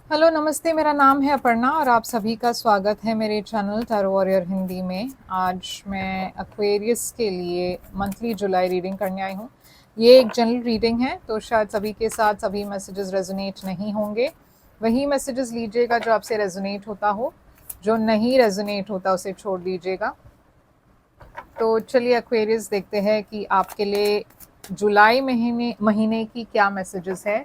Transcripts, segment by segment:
Hello नमस्ते, मेरा नाम है अपर्णा और आप सभी का स्वागत है मेरे चैनल टैरो वॉरियर हिंदी में। आज मैं एक्वेरियस के लिए मंथली जुलाई रीडिंग करने आई हूँ। ये एक जनरल रीडिंग है, तो शायद सभी के साथ सभी मैसेजेस रेजोनेट नहीं होंगे। वही मैसेजेस लीजिएगा जो आपसे रेजोनेट होता हो, जो नहीं रेजोनेट होता उसे छोड़ दीजिएगा। तो चलिए एक्वेरियस देखते हैं कि आपके लिए जुलाई महीने की क्या मैसेजेस है।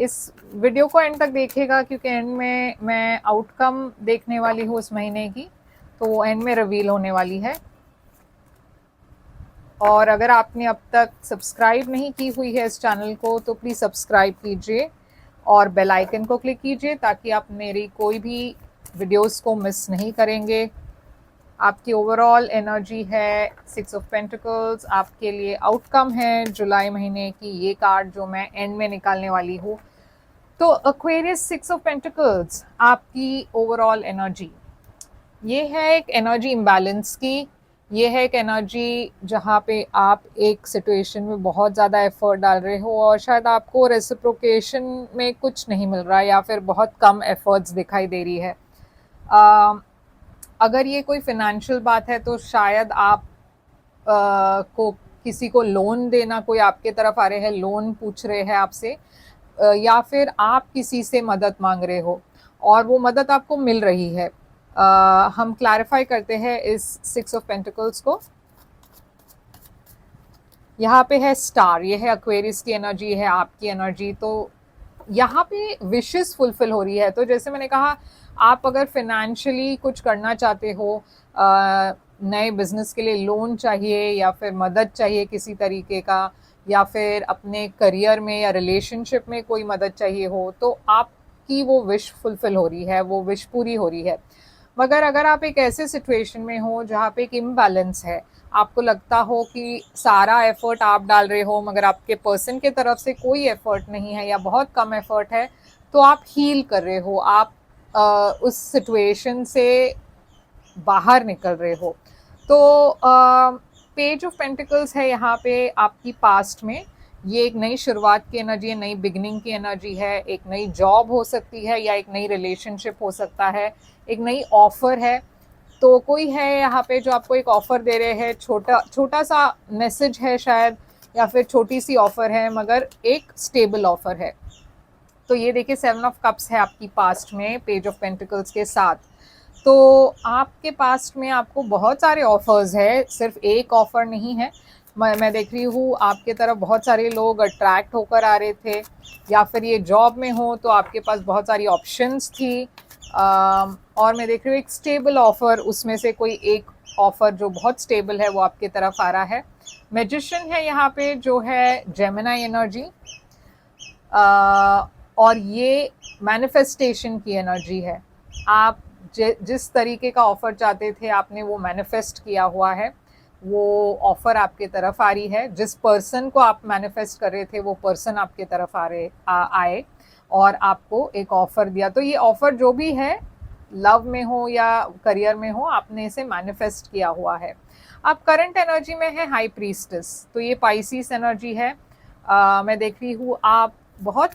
इस वीडियो को एंड तक देखिएगा क्योंकि एंड में मैं आउटकम देखने वाली हूँ उस महीने की, तो वो एंड में रिवील होने वाली है। और अगर आपने अब तक सब्सक्राइब नहीं की हुई है इस चैनल को तो प्लीज़ सब्सक्राइब कीजिए और बेल आइकन को क्लिक कीजिए ताकि आप मेरी कोई भी वीडियोस को मिस नहीं करेंगे। आपकी ओवरऑल एनर्जी है 6 ऑफ पेंटिकल्स। आपके लिए आउटकम है जुलाई महीने की ये कार्ड जो मैं एंड में निकालने वाली हूँ। तो एक्वेरियस 6 ऑफ पेंटिकल्स आपकी ओवरऑल एनर्जी, ये है एक एनर्जी इम्बैलेंस की। ये है एक एनर्जी जहाँ पे आप एक सिचुएशन में बहुत ज़्यादा एफर्ट डाल रहे हो और शायद आपको रेसिप्रोकेशन में कुछ नहीं मिल रहा है या फिर बहुत कम एफर्ट्स दिखाई दे रही है। अगर ये कोई फिनेंशियल बात है तो शायद आप को किसी को लोन देना, कोई आपके तरफ आ रहे हैं, लोन पूछ रहे हैं आपसे, या फिर आप किसी से मदद मांग रहे हो और वो मदद आपको मिल रही है। हम क्लैरिफाई करते हैं इस 6 ऑफ पेंटिकल्स को। यहाँ पे है स्टार, ये है एक्वेरियस की एनर्जी, है आपकी एनर्जी। तो यहाँ पे विशेस फुलफिल हो रही है। तो जैसे मैंने कहा, आप अगर फिनेंशियली कुछ करना चाहते हो, नए बिजनेस के लिए लोन चाहिए या फिर मदद चाहिए किसी तरीके का, या फिर अपने करियर में या रिलेशनशिप में कोई मदद चाहिए हो, तो आपकी वो विश फुलफिल हो रही है, वो विश पूरी हो रही है। मगर अगर आप एक ऐसे सिचुएशन में हो जहाँ पे एक इम्बैलेंस है, आपको लगता हो कि सारा एफर्ट आप डाल रहे हो मगर आपके पर्सन के तरफ से कोई एफर्ट नहीं है या बहुत कम एफर्ट है, तो आप हील कर रहे हो, आप उस सिचुएशन से बाहर निकल रहे हो। तो पेज ऑफ पेंटिकल्स है यहाँ पे आपकी पास्ट में। ये एक नई शुरुआत की एनर्जी है, नई बिगनिंग की एनर्जी है। एक नई जॉब हो सकती है या एक नई रिलेशनशिप हो सकता है, एक नई ऑफर है। तो कोई है यहाँ पे जो आपको एक ऑफर दे रहे हैं, छोटा छोटा सा मैसेज है शायद, या फिर छोटी सी ऑफर है मगर एक स्टेबल ऑफर है। तो ये देखिए 7 ऑफ कप्स है आपकी पास्ट में पेज ऑफ पेंटिकल्स के साथ। तो आपके पास्ट में आपको बहुत सारे ऑफर्स है, सिर्फ एक ऑफर नहीं है। मैं देख रही हूँ आपके तरफ बहुत सारे लोग अट्रैक्ट होकर आ रहे थे, या फिर ये जॉब में हो तो आपके पास बहुत सारी ऑप्शंस थी। और मैं देख रही हूँ एक स्टेबल ऑफर, उसमें से कोई एक ऑफर जो बहुत स्टेबल है वो आपके तरफ आ रहा है। मैजिशियन है यहाँ पे जो है जेमिनी एनर्जी, और ये मैनिफेस्टेशन की एनर्जी है। आप जिस तरीके का ऑफर चाहते थे आपने वो मैनिफेस्ट किया हुआ है, वो ऑफर आपके तरफ आ रही है। जिस पर्सन को आप मैनिफेस्ट कर रहे थे वो पर्सन आपके तरफ आए और आपको एक ऑफर दिया। तो ये ऑफर जो भी है, लव में हो या करियर में हो, आपने इसे मैनिफेस्ट किया हुआ है। आप करंट एनर्जी में है हाई प्रीस्टेस, तो ये पाइसिस एनर्जी है। मैं देख रही हूँ आप बहुत,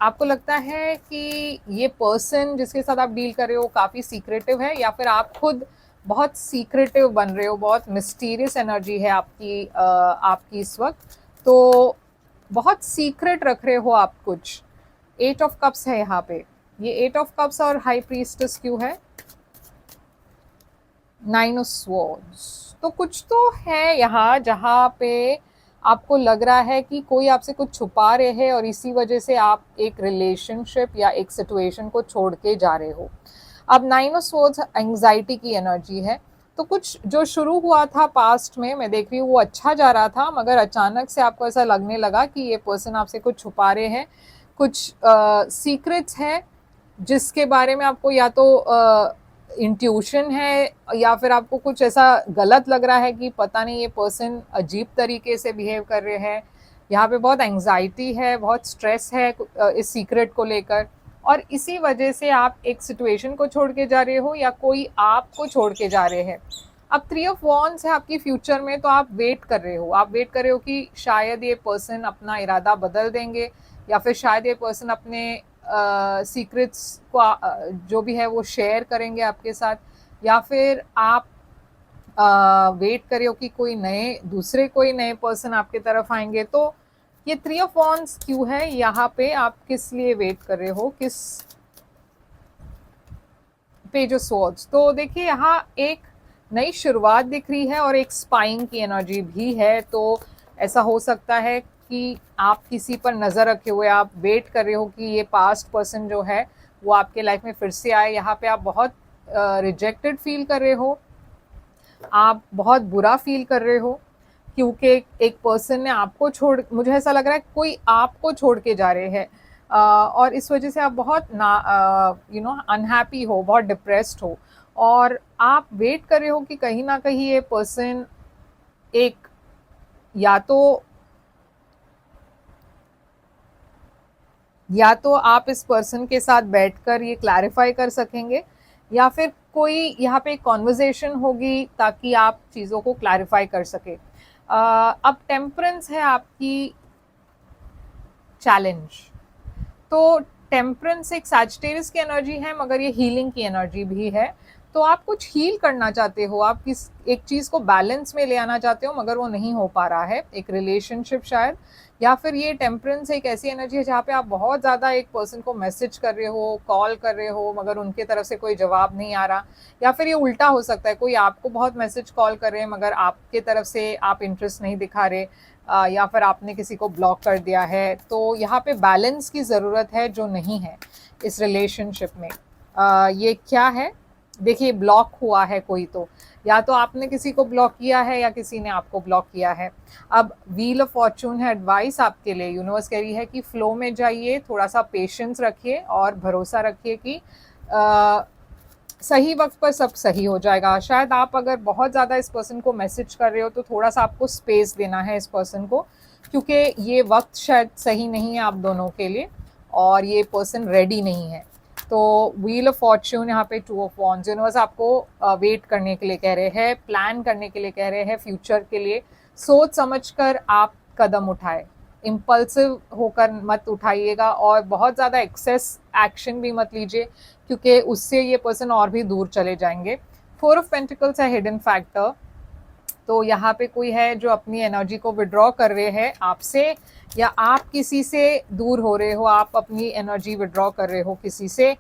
आपको लगता है कि ये पर्सन जिसके साथ आप डील कर रहे हो काफ़ी सीक्रेटिव है, या फिर आप खुद बहुत सीक्रेटिव बन रहे हो, बहुत मिस्टीरियस एनर्जी है आपकी इस वक्त। तो बहुत सीक्रेट रख रहे हो आप कुछ। 8 ऑफ कप्स है यहाँ पे। ये 8 ऑफ कप्स और हाई प्रीस्टेस क्यों है? 9 ऑफ स्वॉर्ड्स। तो कुछ तो है यहाँ जहाँ पे आपको लग रहा है कि कोई आपसे कुछ छुपा रहे हैं और इसी वजह से आप एक रिलेशनशिप या एक सिचुएशन को छोड़ के जा रहे हो। अब 9 ऑफ स्वॉर्ड्स एंग्जाइटी की एनर्जी है। तो कुछ जो शुरू हुआ था पास्ट में, मैं देख रही हूँ वो अच्छा जा रहा था, मगर अचानक से आपको ऐसा लगने लगा कि ये पर्सन आपसे कुछ छुपा रहे हैं, कुछ सीक्रेट्स है जिसके बारे में आपको या तो इंट्यूशन है या फिर आपको कुछ ऐसा गलत लग रहा है कि पता नहीं ये पर्सन अजीब तरीके से बिहेव कर रहे हैं। यहाँ पे बहुत एंग्जाइटी है, बहुत स्ट्रेस है इस सीक्रेट को लेकर, और इसी वजह से आप एक सिचुएशन को छोड़ के जा रहे हो या कोई आपको छोड़ के जा रहे हैं। अब 3 ऑफ वॉन्ड्स है आपकी फ्यूचर में, तो आप वेट कर रहे हो, आप वेट कर रहे हो कि शायद ये पर्सन अपना इरादा बदल देंगे, या फिर शायद ये पर्सन अपने सीक्रेट्स को जो भी है वो शेयर करेंगे आपके साथ, या फिर आप वेट कर रहे हो कि कोई नए पर्सन आपके तरफ आएंगे। तो ये 3 ऑफ वॉन्ड्स क्यों है यहाँ पे, आप किस लिए वेट कर रहे हो, किस पेज ऑफ स्वॉर्ड्स। तो देखिए यहाँ एक नई शुरुआत दिख रही है और एक स्पाइंग की एनर्जी भी है। तो ऐसा हो सकता है कि आप किसी पर नज़र रखे हुए आप वेट कर रहे हो कि ये पास्ट पर्सन जो है वो आपके लाइफ में फिर से आए। यहाँ पे आप बहुत रिजेक्टेड फील कर रहे हो, आप बहुत बुरा फील कर रहे हो, क्योंकि एक पर्सन ने आपको छोड़, मुझे ऐसा लग रहा है कोई आपको छोड़ के जा रहे हैं, और इस वजह से आप बहुत अनहैप्पी हो, बहुत डिप्रेस्ड हो, और आप वेट कर रहे हो कि कहीं ना कहीं ये पर्सन एक या तो आप इस पर्सन के साथ बैठकर ये क्लैरिफाई कर सकेंगे, या फिर कोई यहाँ पे कॉन्वर्जेशन होगी ताकि आप चीज़ों को क्लैरिफाई कर सके। अब टेम्परेंस है आपकी चैलेंज। तो टेम्परेंस एक सैजिटेरियस की एनर्जी है, मगर ये हीलिंग की एनर्जी भी है। तो आप कुछ हील करना चाहते हो, आप किस एक चीज़ को बैलेंस में ले आना चाहते हो, मगर वो नहीं हो पा रहा है, एक रिलेशनशिप शायद, या फिर ये टेम्परेंस एक ऐसी एनर्जी है जहाँ पे आप बहुत ज़्यादा एक पर्सन को मैसेज कर रहे हो, कॉल कर रहे हो, मगर उनके तरफ से कोई जवाब नहीं आ रहा, या फिर ये उल्टा हो सकता है, कोई आपको बहुत मैसेज कॉल कर रहे हैं मगर आपके तरफ से आप इंटरेस्ट नहीं दिखा रहे, या फिर आपने किसी को ब्लॉक कर दिया है। तो यहाँ पे बैलेंस की ज़रूरत है जो नहीं है इस रिलेशनशिप में। ये क्या है, देखिए ब्लॉक हुआ है कोई, तो या तो आपने किसी को ब्लॉक किया है या किसी ने आपको ब्लॉक किया है। अब व्हील ऑफ फॉर्चून है एडवाइस आपके लिए, यूनिवर्स कह रही है कि फ्लो में जाइए, थोड़ा सा पेशेंस रखिए और भरोसा रखिए कि सही वक्त पर सब सही हो जाएगा। शायद आप अगर बहुत ज़्यादा इस पर्सन को मैसेज कर रहे हो तो थोड़ा सा आपको स्पेस देना है इस पर्सन को, क्योंकि ये वक्त शायद सही नहीं है आप दोनों के लिए और ये पर्सन रेडी नहीं है। तो व्हील ऑफ फॉर्च्यून यहाँ पे 2 ऑफ वॉन्ड्स, यूनिवर्स आपको वेट करने के लिए कह रहे हैं, प्लान करने के लिए कह रहे हैं फ्यूचर के लिए। सोच समझकर आप कदम उठाए, इम्पल्सिव होकर मत उठाइएगा और बहुत ज़्यादा एक्सेस एक्शन भी मत लीजिए, क्योंकि उससे ये पर्सन और भी दूर चले जाएंगे। 4 ऑफ पेंटिकल्स है हिडन फैक्टर। तो यहाँ पे कोई है जो अपनी एनर्जी को विड्रॉ कर रहे हैं आपसे, या आप किसी से दूर हो रहे हो, आप अपनी एनर्जी विड्रॉ कर रहे हो किसी से।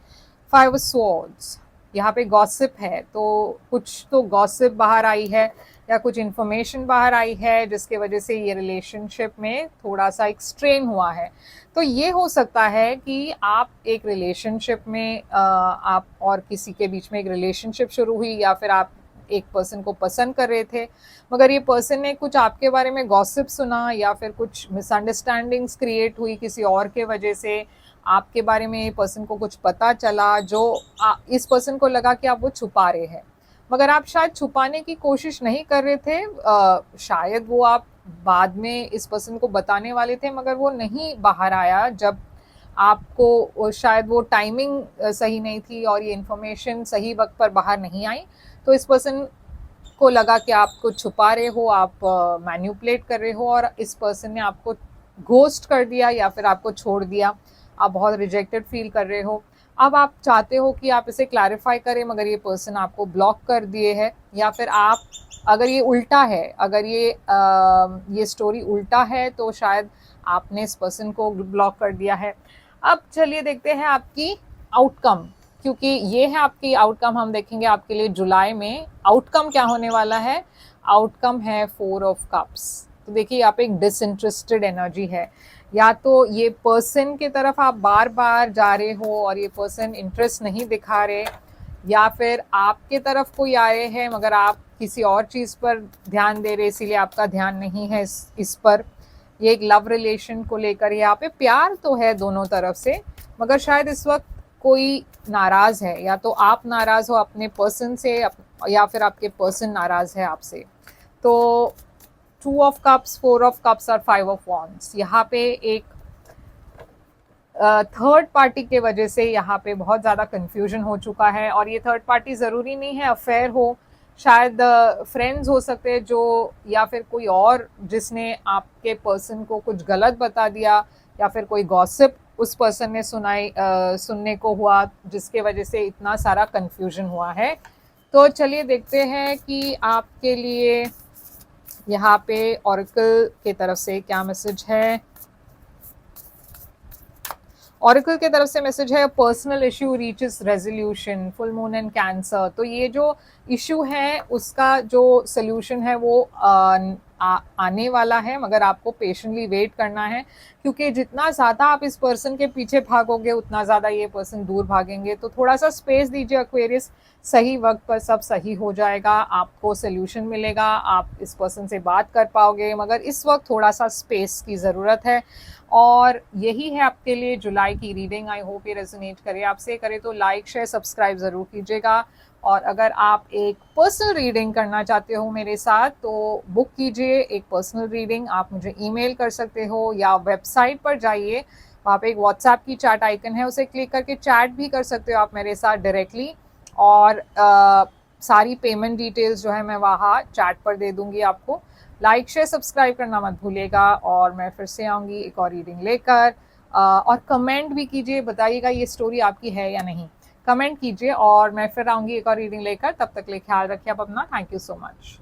5 ऑफ स्वॉर्ड्स, यहाँ पे गॉसिप है, तो कुछ तो गॉसिप बाहर आई है या कुछ इन्फॉर्मेशन बाहर आई है जिसके वजह से ये रिलेशनशिप में थोड़ा सा एक स्ट्रेन हुआ है। तो ये हो सकता है कि आप एक रिलेशनशिप में आप और किसी के बीच में एक रिलेशनशिप शुरू हुई, या फिर आप एक पर्सन को पसंद कर रहे थे, मगर ये पर्सन ने कुछ आपके बारे में गॉसिप सुना, या फिर कुछ मिसअंडरस्टैंडिंग्स क्रिएट हुई किसी और के वजह से, आपके बारे में पर्सन को कुछ पता चला जो इस पर्सन को लगा कि आप वो छुपा रहे हैं, मगर आप शायद छुपाने की कोशिश नहीं कर रहे थे। शायद वो आप बाद में इस पर्सन को बताने वाले थे, मगर वो नहीं बाहर आया जब आपको, शायद वो टाइमिंग सही नहीं थी और ये इन्फॉर्मेशन सही वक्त पर बाहर नहीं आई। तो इस पर्सन को लगा कि आप कुछ छुपा रहे हो, आप मैन्युपुलेट कर रहे हो, और इस पर्सन ने आपको घोस्ट कर दिया या फिर आपको छोड़ दिया, आप बहुत रिजेक्टेड फील कर रहे हो। अब आप चाहते हो कि आप इसे क्लैरिफाई करें, मगर ये पर्सन आपको ब्लॉक कर दिए है, या फिर आप, अगर ये उल्टा है, अगर ये स्टोरी उल्टा है तो शायद आपने इस पर्सन को ब्लॉक कर दिया है। अब चलिए देखते हैं आपकी आउटकम, क्योंकि ये है आपकी आउटकम। हम देखेंगे आपके लिए जुलाई में आउटकम क्या होने वाला है। आउटकम है 4 ऑफ कप्स। तो देखिए यहाँ पे एक डिसइंटरेस्टेड एनर्जी है, या तो ये पर्सन की तरफ आप बार बार जा रहे हो और ये पर्सन इंटरेस्ट नहीं दिखा रहे, या फिर आपके तरफ कोई आ रहे हैं मगर आप किसी और चीज़ पर ध्यान दे रहे, इसीलिए आपका ध्यान नहीं है इस पर। ये एक लव रिलेशन को लेकर, यहाँ पे प्यार तो है दोनों तरफ से, मगर शायद इस वक्त कोई नाराज़ है, या तो आप नाराज़ हो अपने पर्सन से, या फिर आपके पर्सन नाराज़ है आपसे। तो 2 ऑफ कप्स, 4 ऑफ कप्स और 5 ऑफ वॉन्ड्स, यहाँ पे एक थर्ड पार्टी के वजह से यहाँ पे बहुत ज़्यादा कन्फ्यूजन हो चुका है। और ये थर्ड पार्टी ज़रूरी नहीं है अफेयर हो, शायद फ्रेंड्स हो सकते हैं जो, या फिर कोई और जिसने आपके पर्सन को कुछ गलत बता दिया, या फिर कोई गॉसिप उस पर्सन ने सुनने को हुआ, जिसके वजह से इतना सारा कंफ्यूजन हुआ है। तो चलिए देखते हैं कि आपके लिए यहाँ पे ऑरेकल की तरफ से क्या मैसेज है। ऑरेकल की तरफ से मैसेज है, personal issue reaches resolution, full moon and cancer. तो ये जो इश्यू है उसका जो सोल्यूशन है वो आने वाला है, मगर आपको पेशेंटली वेट करना है, क्योंकि जितना ज़्यादा आप इस पर्सन के पीछे भागोगे उतना ज़्यादा ये पर्सन दूर भागेंगे। तो थोड़ा सा स्पेस दीजिए एक्वेरियस, सही वक्त पर सब सही हो जाएगा, आपको सोल्यूशन मिलेगा, आप इस पर्सन से बात कर पाओगे, मगर इस वक्त थोड़ा सा स्पेस की ज़रूरत है। और यही है आपके लिए जुलाई की रीडिंग। आई होप ये रेजोनेट करे आपसे, करे तो लाइक शेयर सब्सक्राइब ज़रूर कीजिएगा। और अगर आप एक पर्सनल रीडिंग करना चाहते हो मेरे साथ तो बुक कीजिए एक पर्सनल रीडिंग। आप मुझे ईमेल कर सकते हो या वेबसाइट पर जाइए, वहाँ पे एक व्हाट्सएप की चैट आइकन है, उसे क्लिक करके चैट भी कर सकते हो आप मेरे साथ डायरेक्टली। और सारी पेमेंट डिटेल्स जो है मैं वहाँ चैट पर दे दूँगी आपको। लाइक शेयर सब्सक्राइब करना मत भूलिएगा। और मैं फिर से आऊँगी एक और रीडिंग लेकर। और कमेंट भी कीजिए, बताइएगा ये स्टोरी आपकी है या नहीं, कमेंट कीजिए। और मैं फिर आऊँगी एक और रीडिंग लेकर, तब तक के लिए ख्याल रखिए आप अपना। Thank you so much.